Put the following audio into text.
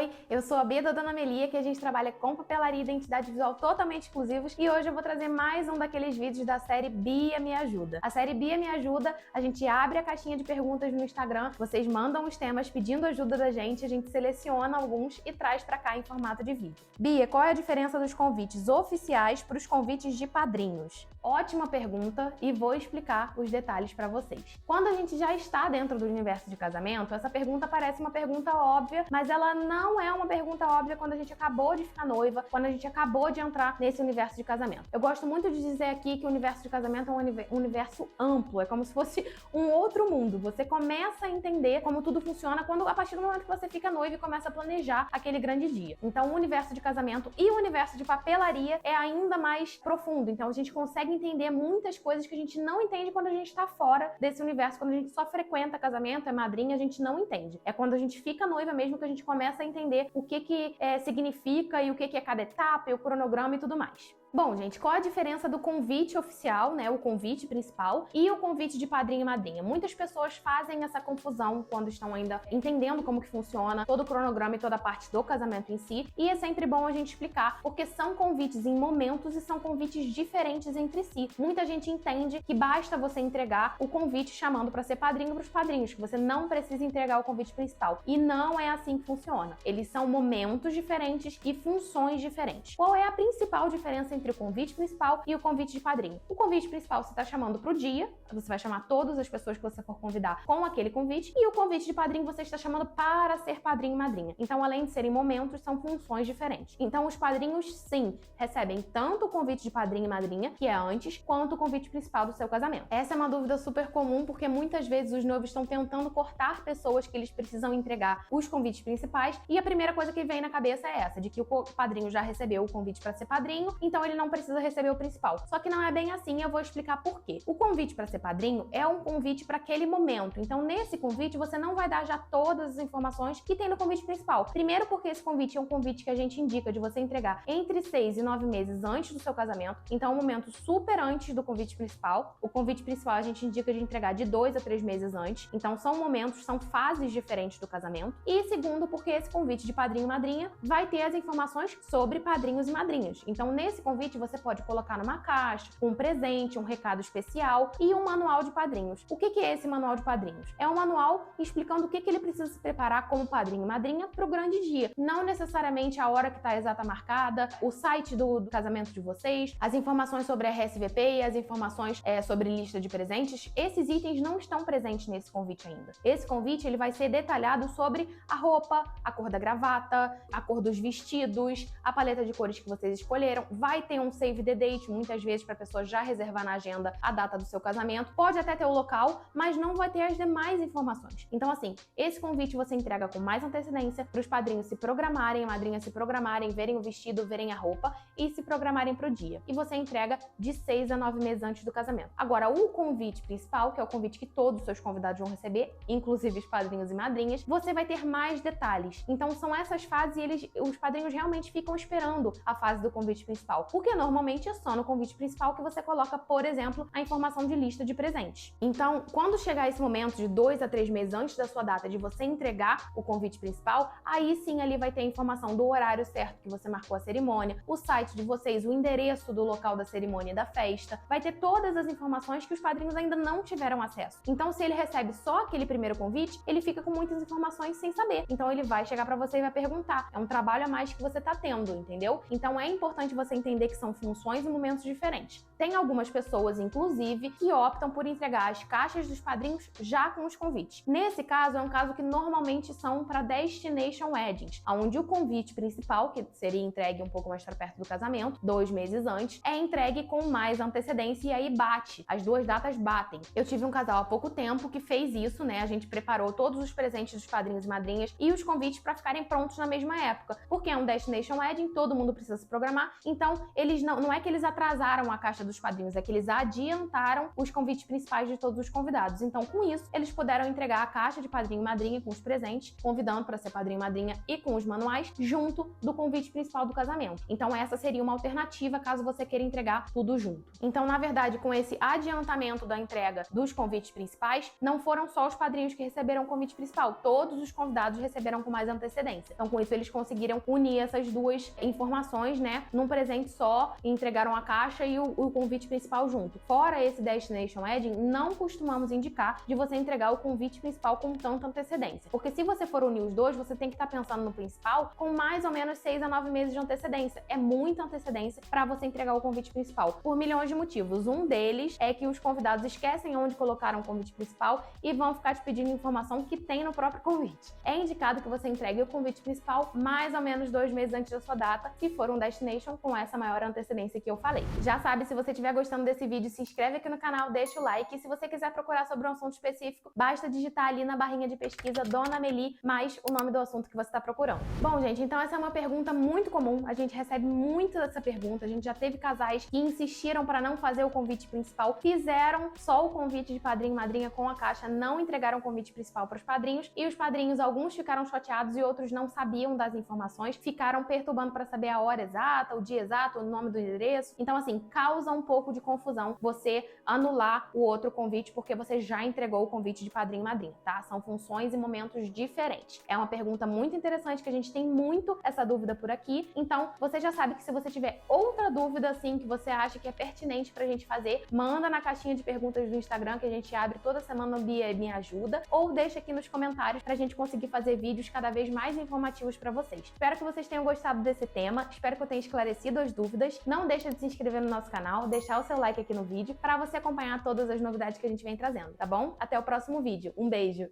Oi, eu sou a Bia da Dona Melia, que a gente trabalha com papelaria e identidade visual totalmente exclusivos, e hoje eu vou trazer mais um daqueles vídeos da série Bia Me Ajuda. A série Bia Me Ajuda, a gente abre a caixinha de perguntas no Instagram, vocês mandam os temas pedindo ajuda da gente, a gente seleciona alguns e traz pra cá em formato de vídeo. Bia, qual é a diferença dos convites oficiais para os convites de padrinhos? Ótima pergunta e vou explicar os detalhes para vocês. Quando a gente já está dentro do universo de casamento, essa pergunta parece uma pergunta óbvia, mas ela não é uma pergunta óbvia quando a gente acabou de ficar noiva, quando a gente acabou de entrar nesse universo de casamento. Eu gosto muito de dizer aqui que o universo de casamento é um universo amplo, é como se fosse um outro mundo. Você começa a entender como tudo funciona a partir do momento que você fica noiva e começa a planejar aquele grande dia. Então, o universo de casamento e o universo de papelaria é ainda mais profundo. Então, a gente consegue entender muitas coisas que a gente não entende quando a gente está fora desse universo, quando a gente só frequenta casamento, é madrinha, a gente não entende. É quando a gente fica noiva mesmo que a gente começa a entender o que significa e o que é cada etapa, e o cronograma e tudo mais. Bom, gente, qual a diferença do convite oficial, né, o convite principal, e o convite de padrinho e madrinha? Muitas pessoas fazem essa confusão quando estão ainda entendendo como que funciona todo o cronograma e toda a parte do casamento em si, e é sempre bom a gente explicar, porque são convites em momentos e são convites diferentes entre si. Muita gente entende que basta você entregar o convite chamando para ser padrinho para os padrinhos, que você não precisa entregar o convite principal. E não é assim que funciona. Eles são momentos diferentes e funções diferentes. Qual é a principal diferença entre o convite principal e o convite de padrinho? O convite principal você está chamando para o dia, você vai chamar todas as pessoas que você for convidar com aquele convite, e o convite de padrinho você está chamando para ser padrinho e madrinha. Então, além de serem momentos, são funções diferentes. Então, os padrinhos, sim, recebem tanto o convite de padrinho e madrinha, que é antes, quanto o convite principal do seu casamento. Essa é uma dúvida super comum, porque muitas vezes os noivos estão tentando cortar pessoas que eles precisam entregar os convites principais, e a primeira coisa que vem na cabeça é essa, de que o padrinho já recebeu o convite para ser padrinho, então ele não precisa receber o principal. Só que não é bem assim, e eu vou explicar por quê. O convite para ser padrinho é um convite para aquele momento. Então, nesse convite, você não vai dar já todas as informações que tem no convite principal. Primeiro, porque esse convite é um convite que a gente indica de você entregar entre 6 e 9 meses antes do seu casamento. Então, é um momento super antes do convite principal. O convite principal a gente indica de entregar de 2 a 3 meses antes. Então, são momentos, são fases diferentes do casamento. E segundo, porque esse convite de padrinho e madrinha vai ter as informações sobre padrinhos e madrinhas. Então, nesse convite, você pode colocar numa caixa um presente, um recado especial e um manual de padrinhos. O que é esse manual de padrinhos? É um manual explicando o que ele precisa se preparar como padrinho e madrinha para o grande dia. Não necessariamente a hora que está exata marcada, o site do casamento de vocês, as informações sobre RSVP e as informações sobre lista de presentes. Esses itens não estão presentes nesse convite ainda. Esse convite ele vai ser detalhado sobre a roupa, a cor da gravata, a cor dos vestidos, a paleta de cores que vocês escolheram. Vai ter um save the date, muitas vezes para a pessoa já reservar na agenda a data do seu casamento. Pode até ter o local, mas não vai ter as demais informações. Então, assim, esse convite você entrega com mais antecedência para os padrinhos se programarem, a madrinha se programarem, verem o vestido, verem a roupa e se programarem para o dia. E você entrega de 6 a 9 meses antes do casamento. Agora, o convite principal, que é o convite que todos os seus convidados vão receber, inclusive os padrinhos e madrinhas, você vai ter mais detalhes. Então, são essas fases e os padrinhos realmente ficam esperando a fase do convite principal. Porque normalmente é só no convite principal que você coloca, por exemplo, a informação de lista de presentes. Então, quando chegar esse momento de 2 a 3 meses antes da sua data de você entregar o convite principal, aí sim ali vai ter a informação do horário certo que você marcou a cerimônia, o site de vocês, o endereço do local da cerimônia e da festa, vai ter todas as informações que os padrinhos ainda não tiveram acesso. Então, se ele recebe só aquele primeiro convite, ele fica com muitas informações sem saber. Então, ele vai chegar pra você e vai perguntar. É um trabalho a mais que você tá tendo, entendeu? Então, é importante você entender que são funções e momentos diferentes. Tem algumas pessoas, inclusive, que optam por entregar as caixas dos padrinhos já com os convites. Nesse caso, é um caso que normalmente são para Destination Weddings, onde o convite principal, que seria entregue um pouco mais para perto do casamento, 2 meses antes, é entregue com mais antecedência e aí bate. As duas datas batem. Eu tive um casal há pouco tempo que fez isso, né? A gente preparou todos os presentes dos padrinhos e madrinhas e os convites para ficarem prontos na mesma época, porque é um Destination Wedding, todo mundo precisa se programar, então eles não é que eles atrasaram a caixa dos padrinhos, é que eles adiantaram os convites principais de todos os convidados. Então, com isso, eles puderam entregar a caixa de padrinho e madrinha com os presentes, convidando para ser padrinho e madrinha e com os manuais, junto do convite principal do casamento. Então, essa seria uma alternativa caso você queira entregar tudo junto. Então, na verdade, com esse adiantamento da entrega dos convites principais, não foram só os padrinhos que receberam o convite principal, todos os convidados receberam com mais antecedência. Então, com isso, eles conseguiram unir essas duas informações, né, num presente só, e entregaram a caixa e o convite principal junto. Fora esse Destination Wedding, não costumamos indicar de você entregar o convite principal com tanta antecedência. Porque se você for unir os dois, você tem que estar pensando no principal com mais ou menos 6 a 9 meses de antecedência. É muita antecedência para você entregar o convite principal, por milhões de motivos. Um deles é que os convidados esquecem onde colocaram o convite principal e vão ficar te pedindo informação que tem no próprio convite. É indicado que você entregue o convite principal mais ou menos 2 meses antes da sua data, se for um Destination com essa maior antecedência que eu falei. Já sabe, se você estiver gostando desse vídeo, se inscreve aqui no canal, deixa o like, e se você quiser procurar sobre um assunto específico, basta digitar ali na barrinha de pesquisa Dona Amelie mais o nome do assunto que você está procurando. Bom, gente, então essa é uma pergunta muito comum, a gente recebe muito essa pergunta, a gente já teve casais que insistiram para não fazer o convite principal, fizeram só o convite de padrinho e madrinha com a caixa, não entregaram o convite principal para os padrinhos, e os padrinhos, alguns ficaram chateados e outros não sabiam das informações, ficaram perturbando para saber a hora exata, o dia exato, o nome do endereço. Então, assim, causa um pouco de confusão você anular o outro convite porque você já entregou o convite de padrinho e madrinha, tá? São funções e momentos diferentes. É uma pergunta muito interessante que a gente tem muito essa dúvida por aqui. Então, você já sabe que se você tiver outra dúvida, assim, que você acha que é pertinente pra gente fazer, manda na caixinha de perguntas do Instagram, que a gente abre toda semana no Bia Me Ajuda, ou deixa aqui nos comentários pra gente conseguir fazer vídeos cada vez mais informativos pra vocês. Espero que vocês tenham gostado desse tema, espero que eu tenha esclarecido as dúvidas. Não deixa de se inscrever no nosso canal, deixar o seu like aqui no vídeo pra você acompanhar todas as novidades que a gente vem trazendo, tá bom? Até o próximo vídeo. Um beijo!